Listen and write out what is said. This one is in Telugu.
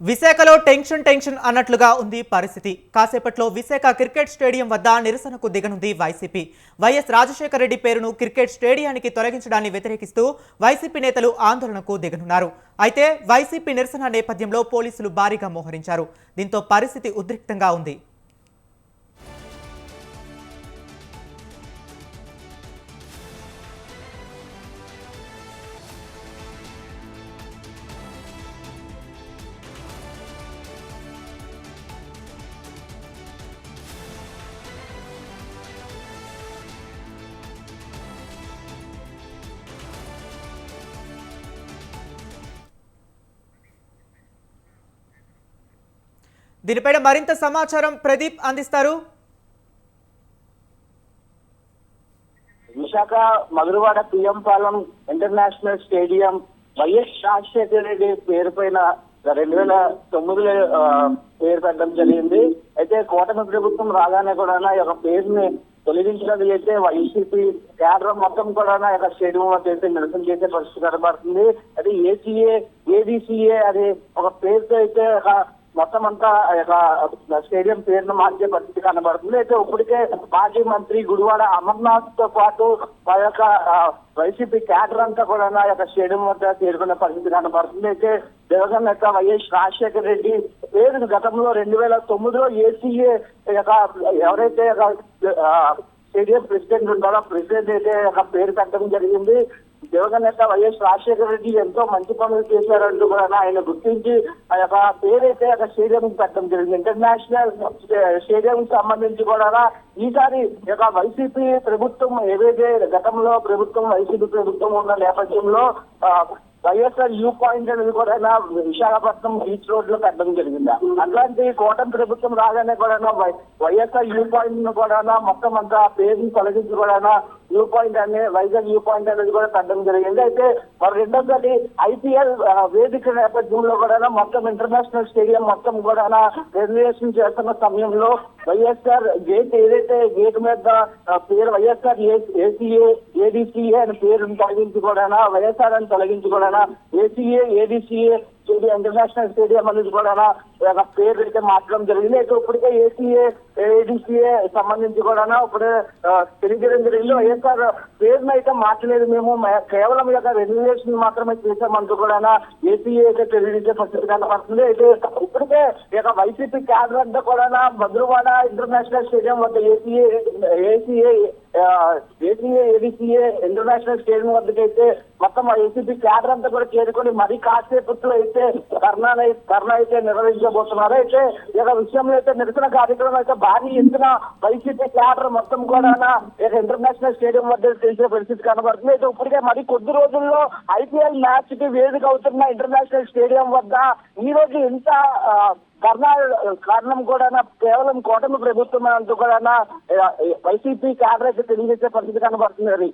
విశాఖలో టెన్షన్ అన్నట్లుగా ఉంది పరిస్థితి. కాసేపట్లో విశాఖ క్రికెట్ స్టేడియం వద్ద నిరసనకు దిగనుంది వైసీపీ. వైఎస్ రాజశేఖర రెడ్డి పేరును క్రికెట్ స్టేడియానికి తొలగించడాన్ని వ్యతిరేకిస్తూ వైసీపీ నేతలు ఆందోళనకు దిగనున్నారు. అయితే వైసీపీ నిరసన నేపథ్యంలో పోలీసులు భారీగా మోహరించారు. దీంతో పరిస్థితి ఉద్రిక్తంగా ఉంది. దీనిపైన మరింత సమాచారం ప్రదీప్ అందిస్తారు. Visakha Madhurawada PM Palem international stadium YS Rajasekhara Reddy పేరు పైన 2009లో పేరు పెట్టడం జరిగింది. అయితే కూటమి ప్రభుత్వం రాగానే కూడా ఈ యొక్క పేరుని తొలగించడానికి అయితే వైసీపీ కేడర్ మొత్తం కూడా స్టేడియం వద్ద అయితే నిరసన చేసే పరిస్థితి కనబడుతుంది. అయితే ఏసీఏ ఏడీసీఏ అనే ఒక పేరుతో అయితే మొత్తం అంతా స్టేడియం పేరును మార్చే పరిస్థితి కనబడుతుంది. అయితే ఇప్పటికే మాజీ మంత్రి గుడివాడ అమర్నాథ్ తో పాటు ఆ యొక్క వైసీపీ క్యాడర్ అంతా కూడా స్టేడియం వద్ద చేరుకునే పరిస్థితి కనబడుతుంది. అయితే దివంగత వైఎస్ రాజశేఖర రెడ్డి పేరును గతంలో 2009లో ఏసీఏ ఎవరైతే స్టేడియం ప్రెసిడెంట్ ఉన్నారో ప్రెసిడెంట్ అయితే పేరు పెట్టడం జరిగింది. దివంగత వైఎస్ రాజశేఖర రెడ్డి ఎంతో మంచి పనులు చేశారంటూ కూడా ఆయన గుర్తించి ఆ యొక్క పేరైతే స్టేడియం పెట్టడం జరిగింది. ఇంటర్నేషనల్ స్టేడియం సంబంధించి కూడా ఈసారి వైసీపీ ప్రభుత్వం ఏదైతే గతంలో వైసీపీ ప్రభుత్వం ఉన్న నేపథ్యంలో వైఎస్ఆర్ వ్యూ పాయింట్ అనేది కూడా విశాఖపట్నం బీచ్ రోడ్ లో పెట్టడం జరిగింది. అట్లాంటి కూటమి ప్రభుత్వం రాగానే కూడా వైఎస్ఆర్ వ్యూ పాయింట్ ను కూడా మొత్తం అంతా పేరుని తొలగించి కూడా view point Vizag view point అనేది కూడా పెట్టడం జరిగింది. అయితే మరి రెండోసారి ఐపీఎల్ వేదిక నేపథ్యంలో కూడా మొత్తం ఇంటర్నేషనల్ స్టేడియం మొత్తం కూడా రెన్యువేషన్ చేస్తున్న సమయంలో వైఎస్ఆర్ గేట్ ఏదైతే గేట్ మీద పేరు వైఎస్ఆర్ ఏసీఏ ఏడీసీఏ అని పేరును తొలగించి కూడా వైఎస్ఆర్ అని తొలగించి కూడా ఏసీఏ ఏడీసీఏ ఇంటర్నేషనల్ స్టేడియం అనేది కూడా పేరు అయితే మార్చడం జరిగింది. అయితే ఇప్పటికే ఏసీఏ ఏడీసీఏ సంబంధించి కూడా ఇప్పుడు తెలియజేయడం జరిగింది. వైఎస్ఆర్ పేరును అయితే మార్చలేదు, మేము కేవలం రెన్యువేషన్ మాత్రమే చేశామంటూ కూడా ఏసీఏ అయితే తెలియజేసే పరిస్థితి కనబడుతుంది. అయితే ఇప్పటికే వైసీపీ క్యాడర్ అంతా కూడా మధురవాడ ఇంటర్నేషనల్ స్టేడియం వద్ద ఏసీఏ ఏడీసీఏ ఇంటర్నేషనల్ స్టేడియం వద్దకైతే మొత్తం ఏసీపీ క్యాడర్ అంతా కూడా చేరుకొని మరీ కాసేపట్లో అయితే ధర్నా అయితే నిర్వహించబోతున్నారు. అయితే విషయంలో అయితే నిరసన కార్యక్రమం అయితే భారీ ఎత్తున వైసీపీ క్యాడర్ మొత్తం కూడా ఇంటర్నేషనల్ స్టేడియం వద్ద తెలిసే పరిస్థితి కనబడుతుంది. అయితే ఇప్పటికే మరి కొద్ది రోజుల్లో ఐపీఎల్ మ్యాచ్ కి వేదిక అవుతున్న ఇంటర్నేషనల్ స్టేడియం వద్ద ఈ రోజు ఇంత ధర్నా కారణం కూడా కేవలం కూటమి ప్రభుత్వం అంటూ కూడా వైసీపీ క్యాడర్ అయితే తెలియజేసే పరిస్థితి కనబడుతుంది.